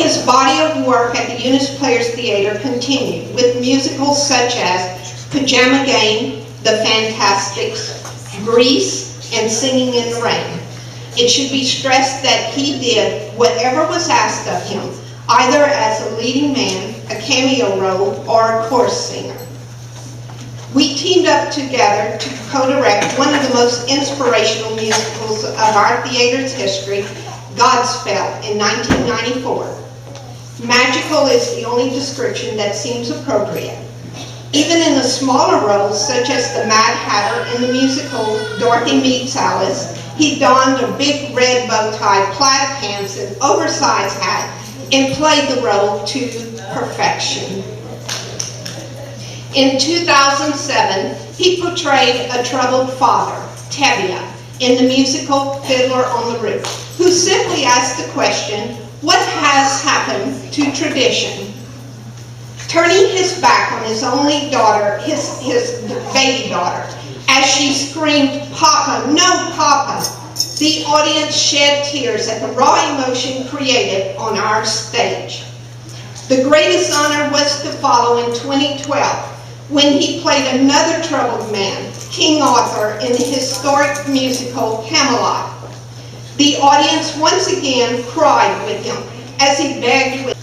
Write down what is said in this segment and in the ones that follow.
His body of work at the Eunice Players Theater continued with musicals such as Pajama Game, The Fantastics, Grease, and Singing in the Rain. It should be stressed that he did whatever was asked of him, either as a leading man, a cameo role, or a chorus singer. We teamed up together to co-direct one of the most inspirational musicals of our theater's history, Godspell, in 1994. Magical is the only description that seems appropriate. Even in the smaller roles, such as the Mad Hatter in the musical Dorothy Meets Alice, he donned a big red bow tie, plaid pants, and oversized hat, and played the role to perfection. In 2007, he portrayed a troubled father, Tevye, in the musical Fiddler on the Roof, who simply asked the question, what has happened to tradition? Turning his back on his only daughter, his baby daughter, as she screamed, "Papa, no Papa," the audience shed tears at the raw emotion created on our stage. The greatest honor was to follow in 2012, when he played another troubled man, King Arthur, in the historic musical Camelot. The audience once again cried with him as he begged with.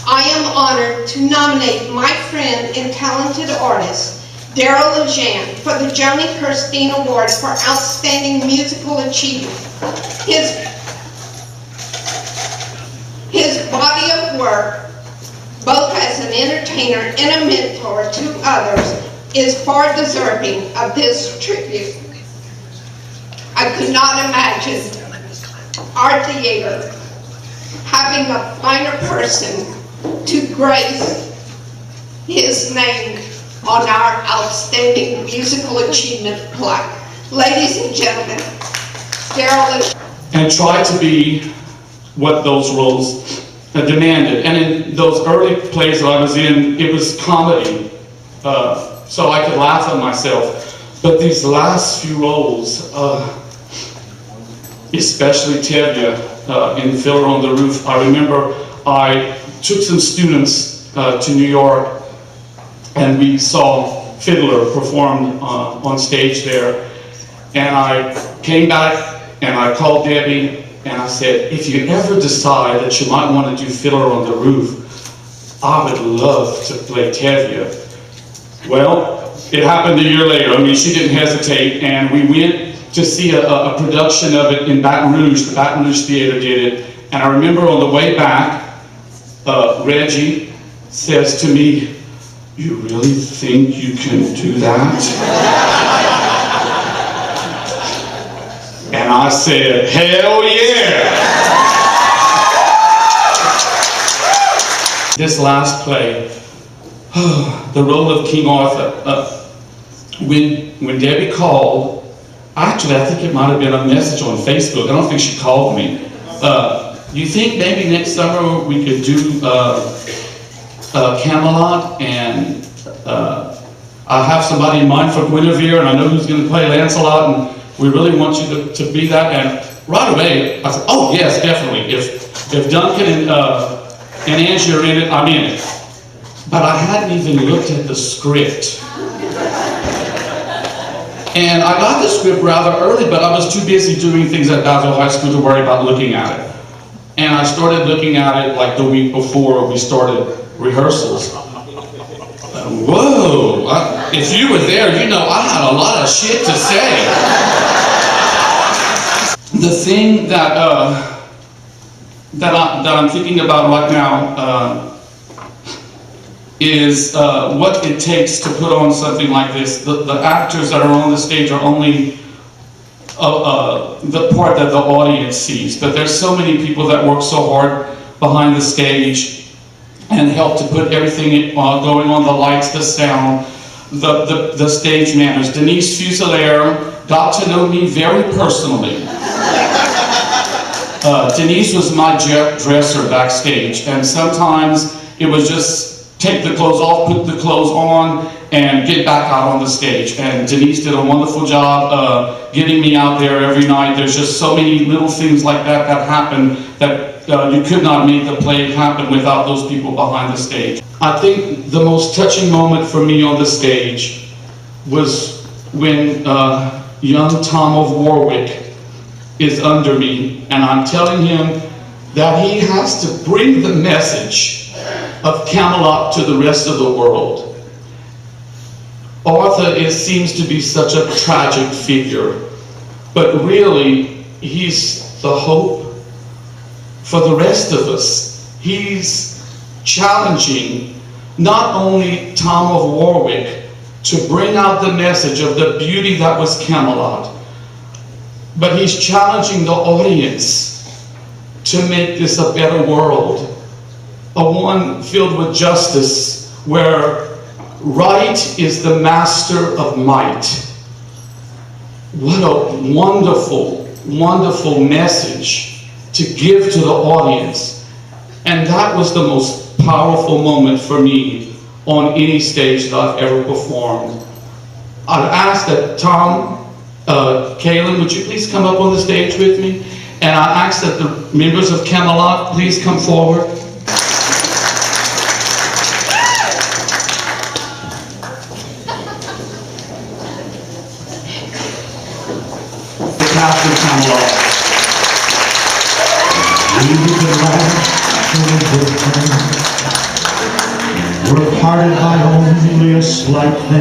I am honored to nominate my friend and talented artist, Darrel LeJeune, for the Joanie Kerstein Award for Outstanding Musical Achievement. His body of work, both as an entertainer and a mentor to others, is far deserving of this tribute. I could not imagine our theater having a finer person to grace his name on our Outstanding Musical Achievement plaque. Ladies and gentlemen, Darrel LeJeune. And try to be what those roles demanded. And in those early plays that I was in, it was comedy, so I could laugh at myself. But these last few roles, especially Tevye in Fiddler on the Roof, I remember I took some students to New York, and we saw Fiddler performed on stage there. And I came back and I called Debbie and I said, if you ever decide that you might want to do Fiddler on the Roof, I would love to play Tevye. Well, it happened a year later. I mean, she didn't hesitate, and we went to see a production of it in Baton Rouge. The Baton Rouge Theater did it. And I remember on the way back, Reggie says to me, you really think you can do that? And I said, hell yeah! This last play, the role of King Arthur, when Debbie called, actually I think it might have been a message on Facebook, I don't think she called me. You think maybe next summer we could do Camelot, and I have somebody in mind for Guinevere, and I know who's going to play Lancelot, and we really want you to be that. And right away, I said, oh yes, definitely. If Duncan and Angie are in it, I'm in it. But I hadn't even looked at the script. And I got the script rather early, but I was too busy doing things at Basil High School to worry about looking at it. And I started looking at it like the week before we started rehearsals. Whoa, if you were there, you know I had a lot of shit to say. The thing that I'm thinking about right now is what it takes to put on something like this. The actors that are on the stage are only the part that the audience sees, but there's so many people that work so hard behind the stage and help to put everything going on, the lights, the sound, the stage manners. Denise Fuselier got to know me very personally. Denise was my dresser backstage, and sometimes it was just take the clothes off, put the clothes on, and get back out on the stage. And Denise did a wonderful job getting me out there every night. There's just so many little things like that that happen that that you could not make the play happen without those people behind the stage. I think the most touching moment for me on the stage was when young Tom of Warwick is under me, and I'm telling him that he has to bring the message of Camelot to the rest of the world. Arthur seems to be such a tragic figure, but really, he's the hope for the rest of us. He's challenging not only Tom of Warwick to bring out the message of the beauty that was Camelot, but he's challenging the audience to make this a better world, a one filled with justice, where right is the master of might. What a wonderful, wonderful message to give to the audience. And that was the most powerful moment for me on any stage that I've ever performed. I'd ask that Tom, Kaylin, would you please come up on the stage with me? And I ask that the members of Camelot please come forward. After Camelot. We're parted by only a slight thing.